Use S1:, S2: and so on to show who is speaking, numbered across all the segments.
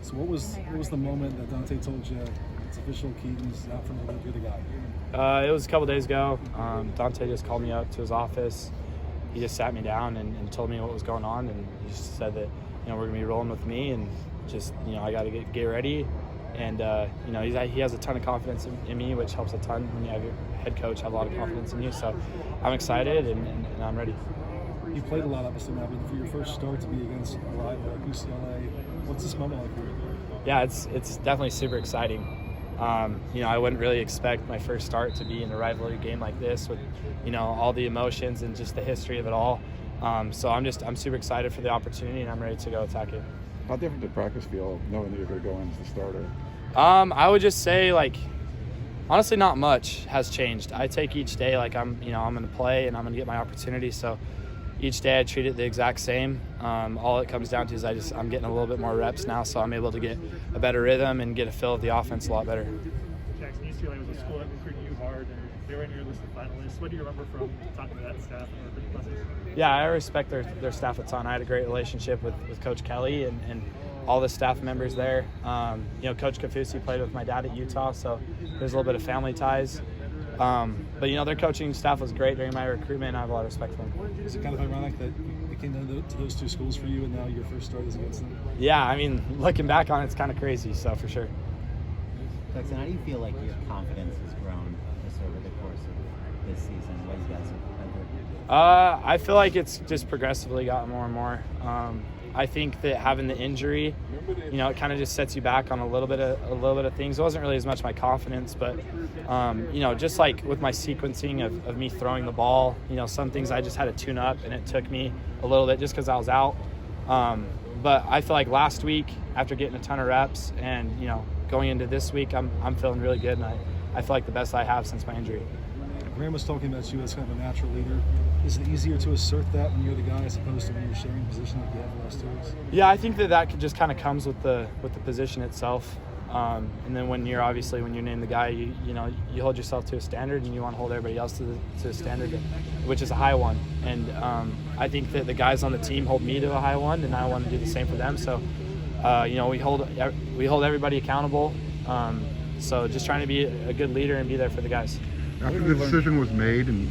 S1: So what was the moment that Dante told you it's official, Keaton's out for a little bit, you're the guy?
S2: It was a couple days ago. Dante just called me up to his office. He just sat me down and told me what was going on, and he just said that, we're going to be rolling with me, and just, I got to get ready. And, he has a ton of confidence in me, which helps a ton when you have your head coach have a lot of confidence in you. So I'm excited, and I'm ready.
S1: You played a lot, obviously, now, but for your first start to be against a rival like UCLA, what's this moment like for you?
S2: Yeah, it's definitely super exciting. I wouldn't really expect my first start to be in a rivalry game like this with, all the emotions and just the history of it all. So I'm super excited for the opportunity, and I'm ready to go attack it.
S3: How different did practice feel knowing that you're going to go in as the starter?
S2: I would just say, honestly, not much has changed. I take each day like I'm going to play and I'm going to get my opportunity. So each day I treat it the exact same. All it comes down to is I'm getting a little bit more reps now, so I'm able to get a better rhythm and get a feel of the offense a lot better.
S4: Jaxson, UCLA was a school that recruited you hard, and they were in your list of finalists. What do you remember from talking to that staff and recruiting process?
S2: Yeah, I respect their staff a ton. I had a great relationship with Coach Kelly and all the staff members there. Coach Kafusi played with my dad at Utah, so there's a little bit of family ties. But their coaching staff was great during my recruitment, and I have a lot of respect for them.
S1: Is it kind of ironic that it came down to those two schools for you, and now your first start is against them?
S2: Yeah, looking back on it, it's kind of crazy, so for sure.
S5: Jaxson, how do you feel like your confidence has grown just over the course of this season? What you guys have been through?
S2: I feel like it's just progressively gotten more and more. I think that having the injury, it kind of just sets you back on a little bit of things. It wasn't really as much my confidence, but just like with my sequencing of me throwing the ball, some things I just had to tune up, and it took me a little bit just because I was out. But I feel like last week, after getting a ton of reps, and going into this week, I'm feeling really good, and I feel like the best I have since my injury.
S1: Graham was talking about you as kind of a natural leader. Is it easier to assert that when you're the guy as opposed to when you're sharing the position like you have the last 2 weeks?
S2: Yeah, I think that just kind of comes with the position itself. And then when you're named the guy, you hold yourself to a standard, and you want to hold everybody else to a standard, which is a high one. And I think that the guys on the team hold me to a high one, and I want to do the same for them. So, we hold everybody accountable. So just trying to be a good leader and be there for the guys.
S3: After the decision was made and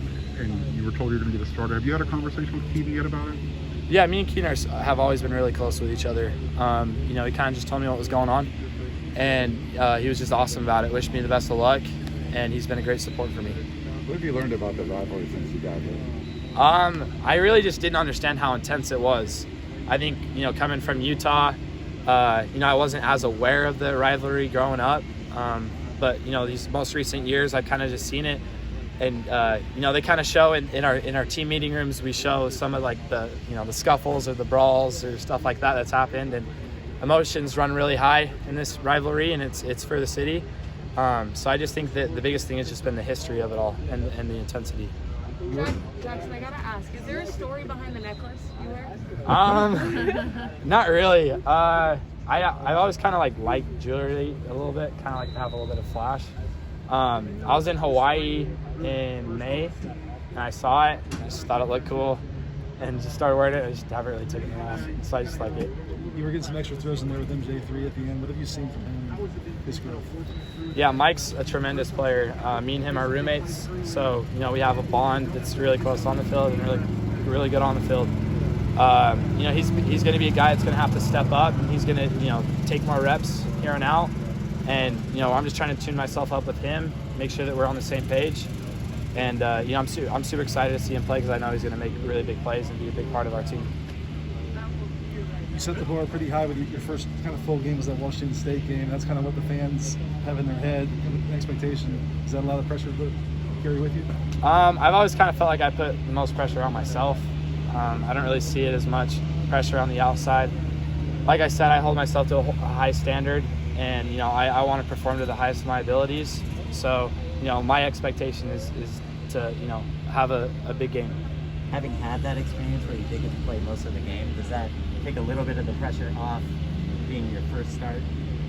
S3: you were told you're going to get a starter, have you had a conversation with Keaton yet about it?
S2: Yeah, me and Keaton have always been really close with each other. He kind of just told me what was going on, and he was just awesome about it. Wished me the best of luck, and he's been a great support for me.
S3: What have you learned about the rivalry since you got here?
S2: I really just didn't understand how intense it was. I think, coming from Utah, I wasn't as aware of the rivalry growing up. But these most recent years, I've kind of just seen it, and they kind of show in our team meeting rooms. We show some of the scuffles or the brawls or stuff like that's happened, and emotions run really high in this rivalry, and it's for the city. So I just think that the biggest thing has just been the history of it all and the intensity.
S6: Jaxson, I gotta ask, is there a story behind the necklace you wear?
S2: Not really. I've always kind of liked jewelry a little bit, kind of like to have a little bit of flash. I was in Hawaii in May, and I saw it. I just thought it looked cool, and just started wearing it. I just haven't really taken it off, so I just like it.
S1: You were getting some extra throws in there with MJ3 at the end. What have you seen from him, his growth?
S2: Yeah, Mike's a tremendous player. Me and him are roommates, so we have a bond that's really close on the field and really good on the field. He's going to be a guy that's going to have to step up, and he's going to take more reps here and out. And I'm just trying to tune myself up with him, make sure that we're on the same page. And I'm super excited to see him play because I know he's going to make really big plays and be a big part of our team.
S1: You set the bar pretty high with your first kind of full game was that Washington State game. That's kind of what the fans have in their head, an expectation. Is that a lot of pressure to carry with you?
S2: I've always kind of felt like I put the most pressure on myself. I don't really see it as much pressure on the outside. Like I said, I hold myself to a high standard, and I want to perform to the highest of my abilities. So my expectation is to have a big game.
S5: Having had that experience where you did get to play most of the game, does that take a little bit of the pressure off being your first start?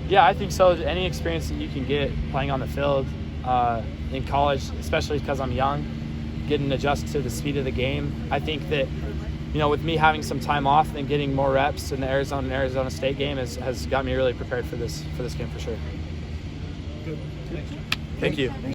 S2: Yeah, I think so. Any experience that you can get playing on the field in college, especially because I'm young, getting adjusted to the speed of the game. I think that you know, with me having some time off and getting more reps in the Arizona State game has got me really prepared for this game for sure.
S1: Good.
S2: Thank you.